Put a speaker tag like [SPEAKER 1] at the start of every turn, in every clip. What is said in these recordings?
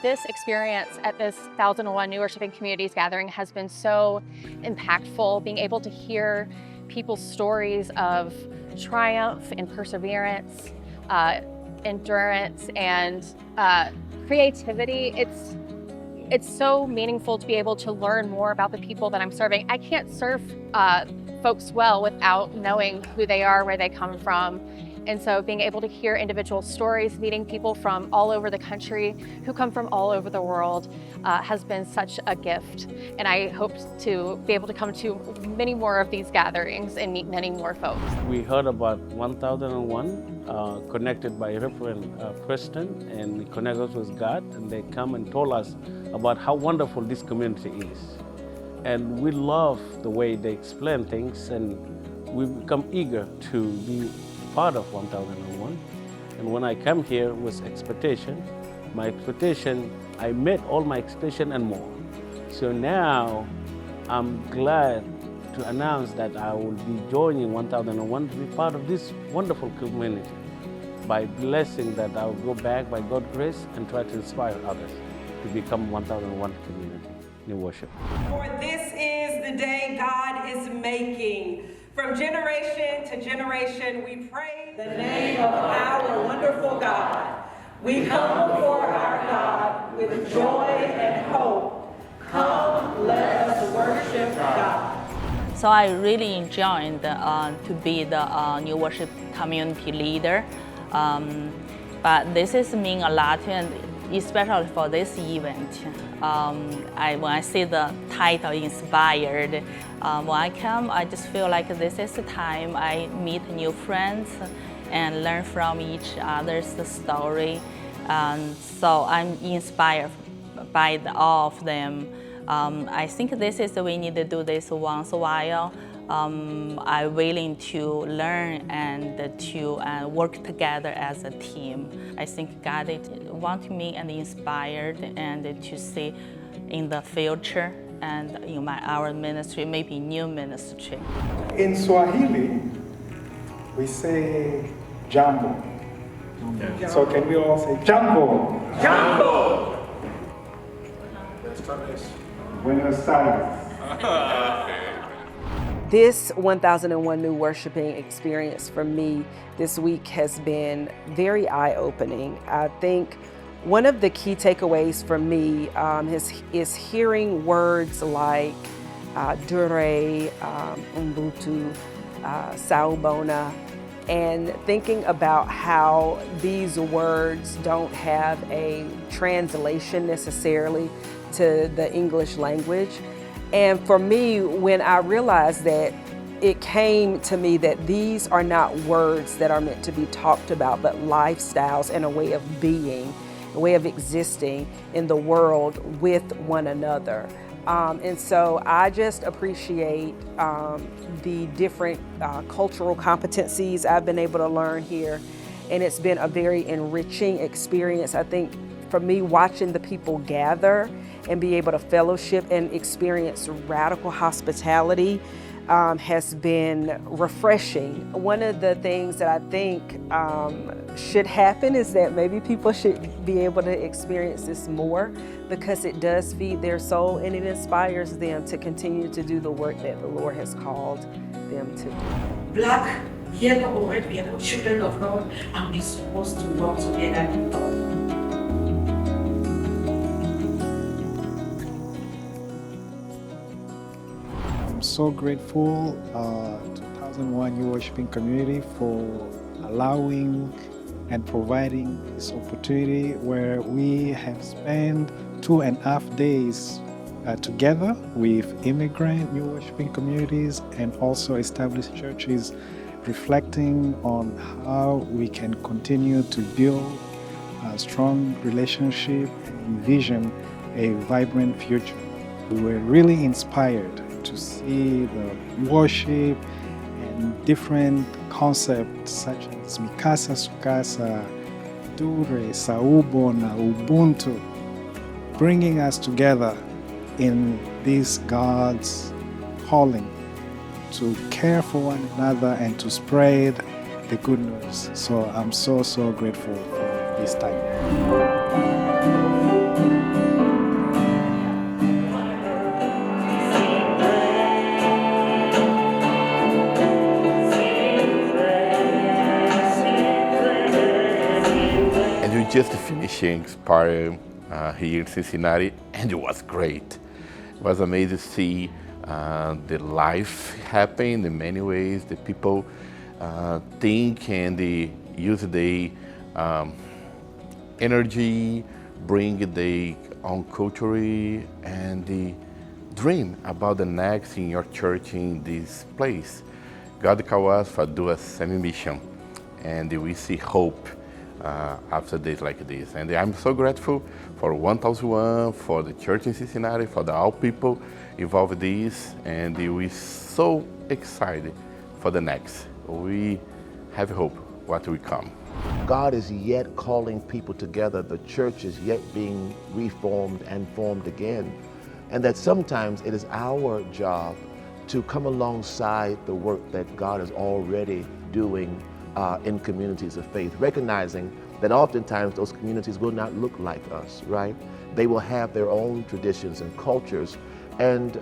[SPEAKER 1] This experience at this 1001 New Worshiping Communities gathering has been so impactful, being able to hear people's stories of triumph and perseverance, endurance, and creativity. It's so meaningful to be able to learn more about the people that I'm serving. I can't serve folks well without knowing who they are, where they come from. And so being able to hear individual stories, meeting people from all over the country who come from all over the world has been such a gift. And I hope to be able to come to many more of these gatherings and meet many more folks.
[SPEAKER 2] We heard about 1001 connected by Reverend Preston, and he connected us with God, and they come and told us about how wonderful this community is. And we love the way they explain things, and we become eager to be part of 1001. And when I come here with expectation, I met all my expectation and more. So now I'm glad to announce that I will be joining 1001 to be part of this wonderful community by blessing that I will go back by God's grace and try to inspire others to become 1001 community New Worship.
[SPEAKER 3] For this is the day God is making. From generation to generation, we praise the name of our wonderful God. We come before our God with joy and hope. Come, let us worship God.
[SPEAKER 4] So I really enjoyed to be the New Worship community leader. But this is mean a lot, and especially for this event. When I see the title Inspired, when I come, I just feel like this is the time I meet new friends and learn from each other's story. So I'm inspired by all of them. I think this is we need to do this once a while. I'm willing to learn and to work together as a team. I think God wants me and inspired and to see in the future and in our ministry, maybe new ministry.
[SPEAKER 5] In Swahili, we say jambo. So can we all say jambo?
[SPEAKER 3] Jambo!
[SPEAKER 5] Buenos tardes.
[SPEAKER 6] This 1001 New Worshiping experience for me this week has been very eye-opening. I think one of the key takeaways for me is hearing words like Dure, Ubuntu, Saubona, and thinking about how these words don't have a translation necessarily to the English language. And for me, when I realized that, it came to me that these are not words that are meant to be talked about, but lifestyles and a way of being, a way of existing in the world with one another. And so I just appreciate the different cultural competencies I've been able to learn here. And it's been a very enriching experience. I think for me, watching the people gather and be able to fellowship and experience radical hospitality has been refreshing. One of the things that I think should happen is that maybe people should be able to experience this more, because it does feed their soul and it inspires them to continue to do the work that the Lord has called them to do.
[SPEAKER 7] Black, yellow, or red, we are children of God, and we're supposed to work together.
[SPEAKER 5] So grateful to 1001 New Worshiping Community for allowing and providing this opportunity where we have spent 2.5 days together with immigrant New Worshiping communities and also established churches, reflecting on how we can continue to build a strong relationship and envision a vibrant future. We were really inspired to see the worship and different concepts such as Mikasa Sukasa, Dure, Saubona, Ubuntu, bringing us together in this God's calling to care for one another and to spread the good news. So I'm so grateful for this time.
[SPEAKER 8] just finishing Inspire here in Cincinnati, and it was great. It was amazing to see the life happen in many ways. The people think and they use their energy, bring their own culture, and they dream about the next in your church in this place. God called us for do a same mission, and we see hope after days like this. And I'm so grateful for 1001, for the church in Cincinnati, for the all people involved in this, and we're so excited for the next. We have hope what will come.
[SPEAKER 9] God is yet calling people together. The church is yet being reformed and formed again. And that sometimes it is our job to come alongside the work that God is already doing in communities of faith, recognizing that oftentimes those communities will not look like us, right? They will have their own traditions and cultures, and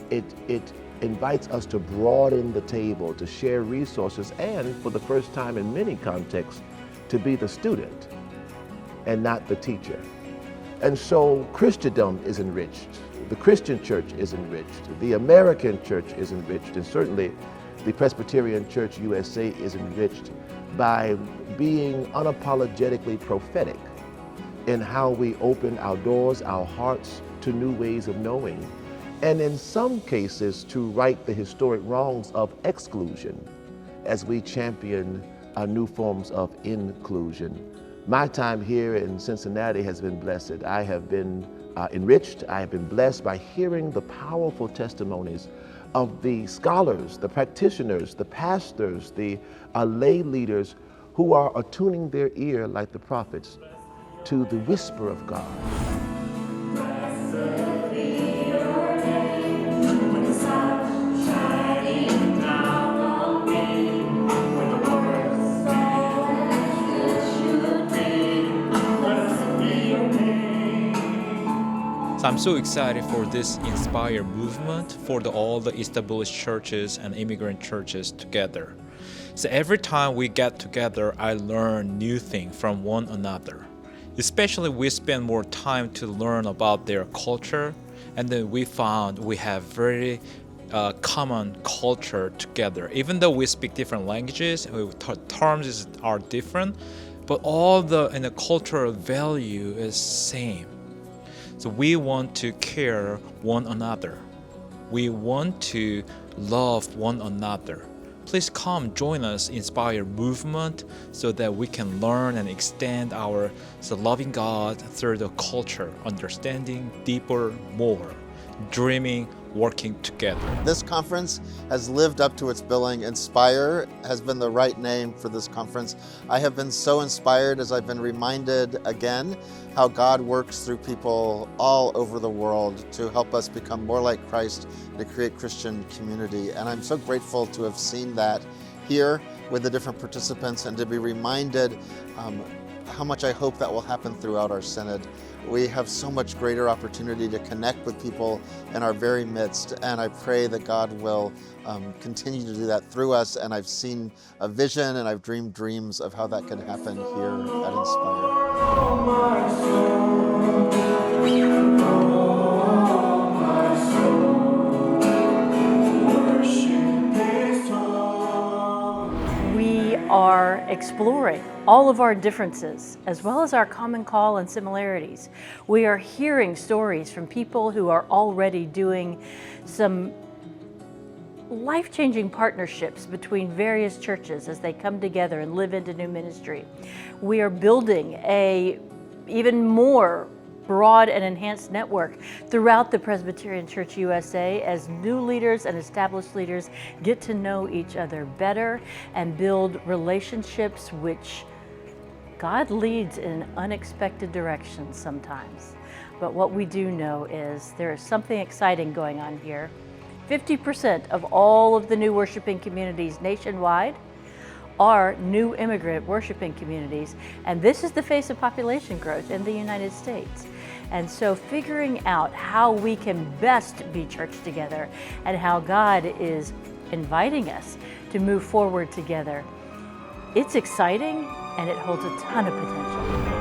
[SPEAKER 9] it invites us to broaden the table, to share resources, and for the first time in many contexts, to be the student and not the teacher. And so Christendom is enriched, the Christian church is enriched, the American church is enriched, and certainly the Presbyterian Church USA is enriched by being unapologetically prophetic in how we open our doors, our hearts to new ways of knowing, and in some cases to right the historic wrongs of exclusion as we champion new forms of inclusion. My time here in Cincinnati has been blessed. I have been enriched. I have been blessed by hearing the powerful testimonies of the scholars, the practitioners, the pastors, the lay leaders who are attuning their ear like the prophets to the whisper of God.
[SPEAKER 10] So I'm so excited for this Inspire movement for all the established churches and immigrant churches together. So every time we get together, I learn new things from one another. Especially we spend more time to learn about their culture, and then we found we have very common culture together. Even though we speak different languages, terms are different, but all the cultural value is same. So we want to care one another. We want to love one another. Please come join us Inspire movement so that we can learn and extend our loving God through the culture, understanding deeper, more, dreaming, working together.
[SPEAKER 11] This conference has lived up to its billing. Inspire has been the right name for this conference. I have been so inspired as I've been reminded again how God works through people all over the world to help us become more like Christ, to create Christian community. And I'm so grateful to have seen that here with the different participants and to be reminded how much I hope that will happen throughout our Synod. We have so much greater opportunity to connect with people in our very midst, and I pray that God will continue to do that through us. And I've seen a vision and I've dreamed dreams of how that can happen here at Inspire.
[SPEAKER 12] We are exploring all of our differences as well as our common call and similarities. We are hearing stories from people who are already doing some life-changing partnerships between various churches as they come together and live into new ministry. We are building a even more broad and enhanced network throughout the Presbyterian Church USA as new leaders and established leaders get to know each other better and build relationships which God leads in unexpected directions sometimes. But what we do know is there is something exciting going on here. 50% of all of the new worshiping communities nationwide are new immigrant worshiping communities, and this is the face of population growth in the United States. And so figuring out how we can best be church together and how God is inviting us to move forward together, it's exciting and it holds a ton of potential.